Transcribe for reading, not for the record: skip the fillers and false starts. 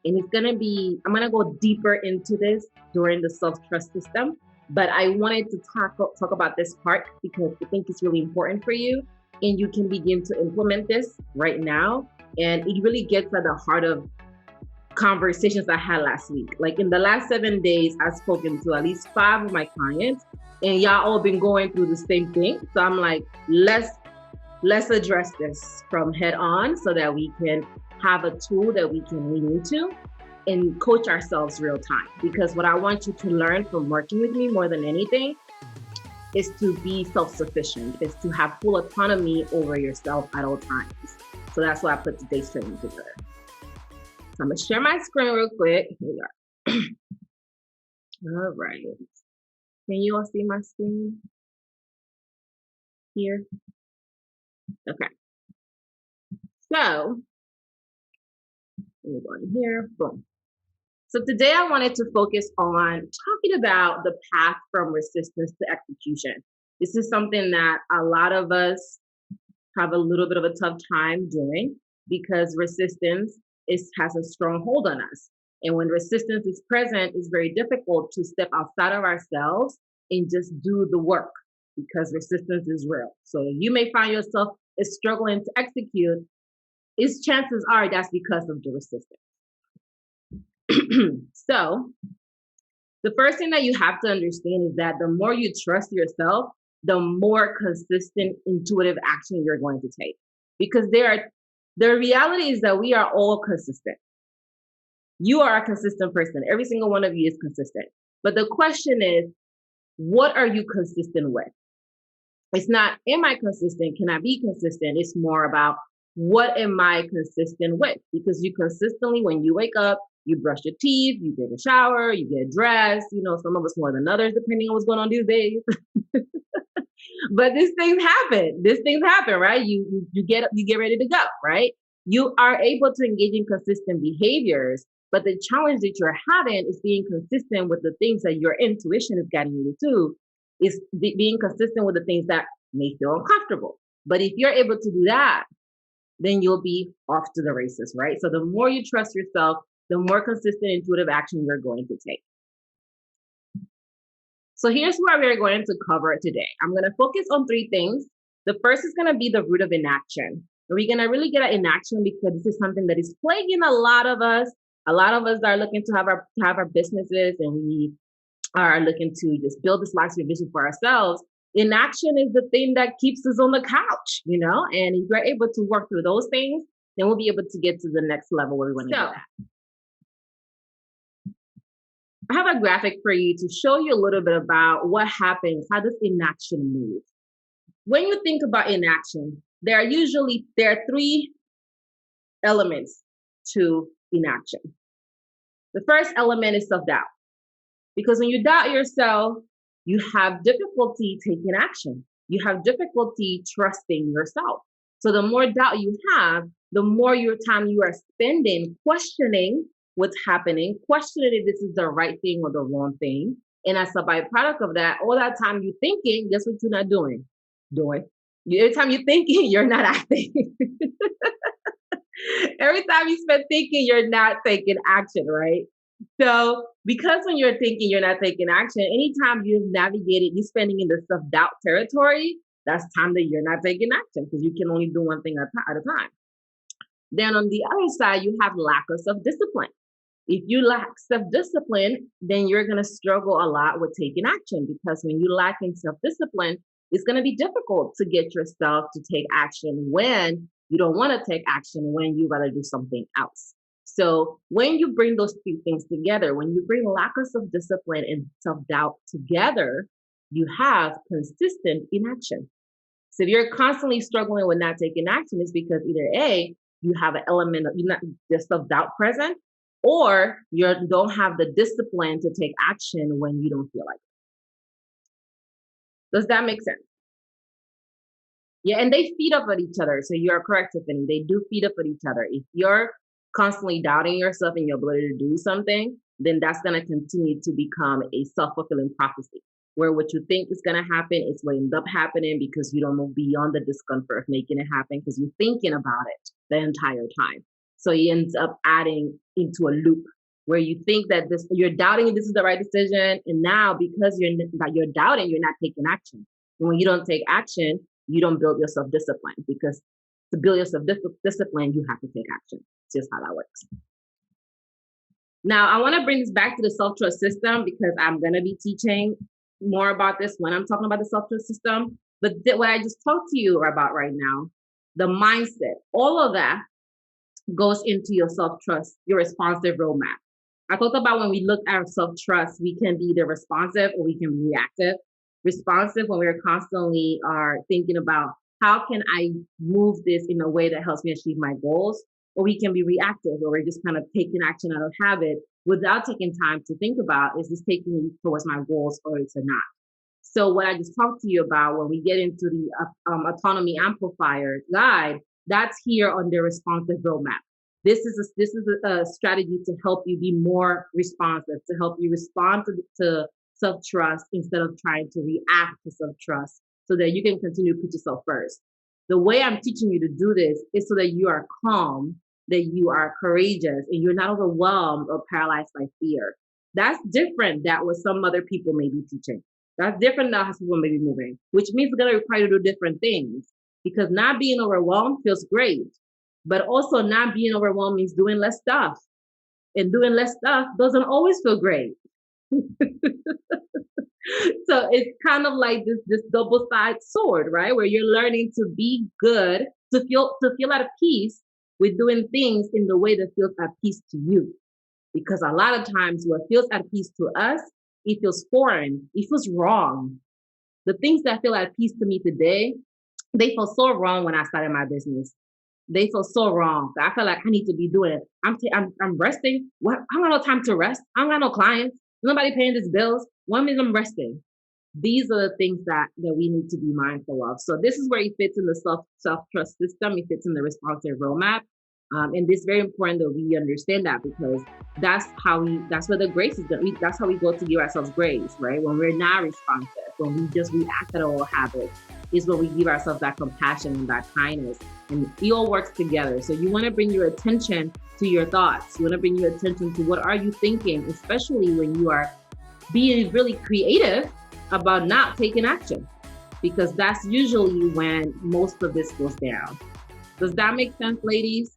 And I'm going to go deeper into this during the self-trust system. But I wanted to talk about this part because I think it's really important for you. And you can begin to implement this right now. And it really gets at the heart of conversations I had last week. Like in the last 7 days, I've spoken to at least 5 of my clients, and y'all all been going through the same thing. So I'm like, let's address this from head on so that we can have a tool that we can lean into and coach ourselves real time. Because what I want you to learn from working with me more than anything is to be self-sufficient, is to have full autonomy over yourself at all times. So that's why I put today's training together. So I'm gonna share my screen real quick. Here we are. All right. Can you all see my screen here? Okay. So let me go in here. Boom. So today I wanted to focus on talking about the path from resistance to execution. This is something that a lot of us have a little bit of a tough time doing because resistance has a strong hold on us. And when resistance is present, it's very difficult to step outside of ourselves and just do the work because resistance is real. So you may find yourself struggling to execute. Chances are that's because of the resistance. So the first thing that you have to understand is that the more you trust yourself, the more consistent, intuitive action you're going to take. Because the reality is that we are all consistent. You are a consistent person. Every single one of you is consistent. But the question is, what are you consistent with? It's not, am I consistent? Can I be consistent? It's more about, what am I consistent with? Because you consistently, when you wake up, you brush your teeth, you take a shower, you get dressed, some of us more than others, depending on what's going on these days. But these things happen, right? You get up, you get ready to go, right? You are able to engage in consistent behaviors, but the challenge that you're having is being consistent with the things that your intuition is guiding you to, is being consistent with the things that may feel uncomfortable. But if you're able to do that, then you'll be off to the races, right? So the more you trust yourself, the more consistent, intuitive action you're going to take. So here's what we're going to cover today. I'm going to focus on 3 things. The first is going to be the root of inaction. We're going to really get at inaction because this is something that is plaguing a lot of us. A lot of us are looking to have our businesses, and we are looking to just build this life vision for ourselves. Inaction is the thing that keeps us on the couch, and if we're able to work through those things, then we'll be able to get to the next level where we want to do that. I have a graphic for you to show you a little bit about what happens, how does inaction move. When you think about inaction, there are 3 elements to inaction. The first element is self-doubt. Because when you doubt yourself, you have difficulty taking action. You have difficulty trusting yourself. So the more doubt you have, the more your time you are spending questioning what's happening, questioning if this is the right thing or the wrong thing. And as a byproduct of that, all that time you're thinking, guess what you're not doing? Every time you're thinking, you're not acting. Every time you spend thinking, you're not taking action, right? So because when you're thinking, you're not taking action, anytime you've navigated, you're spending in the self-doubt territory, that's time that you're not taking action because you can only do one thing at a time. Then on the other side, you have lack of self-discipline. If you lack self-discipline, then you're going to struggle a lot with taking action because when you lack in self-discipline, it's going to be difficult to get yourself to take action when you don't want to take action, when you rather do something else. So when you bring those 2 things together, when you bring lack of self-discipline and self-doubt together, you have consistent inaction. So if you're constantly struggling with not taking action, it's because either A, you have an element of the self-doubt present, or you don't have the discipline to take action when you don't feel like it. Does that make sense? Yeah, and they feed up at each other. So you're correct, Tiffany. They do feed up at each other. If you're constantly doubting yourself and your ability to do something, then that's going to continue to become a self-fulfilling prophecy, where what you think is going to happen is what ends up happening because you don't move beyond the discomfort of making it happen because you're thinking about it the entire time. So he ends up adding into a loop where you think that you're doubting if this is the right decision, and now because you're doubting, you're not taking action. And when you don't take action, you don't build your self discipline, because to build your self discipline, you have to take action. It's just how that works. Now, I want to bring this back to the self trust system, because I'm going to be teaching more about this when I'm talking about the self trust system. But what I just talked to you about right now, the mindset, all of that goes into your self trust, your responsive roadmap. I talked about when we look at self trust, we can be either responsive or we can be reactive. Responsive when we're constantly are thinking about how can I move this in a way that helps me achieve my goals, or we can be reactive where we're just kind of taking action out of habit without taking time to think about, is this taking me towards my goals or is it not? So what I just talked to you about, when we get into the autonomy amplifier guide, that's here on the responsive roadmap. This is a strategy to help you be more responsive, to help you respond to self-trust instead of trying to react to self-trust, so that you can continue to put yourself first. The way I'm teaching you to do this is so that you are calm, that you are courageous, and you're not overwhelmed or paralyzed by fear. That's different than what some other people may be teaching. That's different than how people may be moving, which means it's going to require you to do different things, because not being overwhelmed feels great, but also not being overwhelmed means doing less stuff. And doing less stuff doesn't always feel great. So it's kind of like this double-sided sword, right? Where you're learning to be good, to feel at peace with doing things in the way that feels at peace to you. Because a lot of times what feels at peace to us, it feels foreign, it feels wrong. The things that feel at peace to me today, they feel so wrong when I started my business. They feel so wrong. I feel like I need to be doing it. I'm resting. What? I don't have no time to rest. I don't got no clients. Nobody paying these bills. One minute I'm resting. These are the things that we need to be mindful of. So this is where it fits in the self trust system. It fits in the responsive roadmap. And it's very important that we understand that, because that's where the grace is going. That's how we go to give ourselves grace, right? When we're not responsive, when we just react to our habits, is when we give ourselves that compassion and that kindness, and it all works together. So you want to bring your attention to your thoughts. You want to bring your attention to what are you thinking, especially when you are being really creative about not taking action, because that's usually when most of this goes down. Does that make sense, ladies?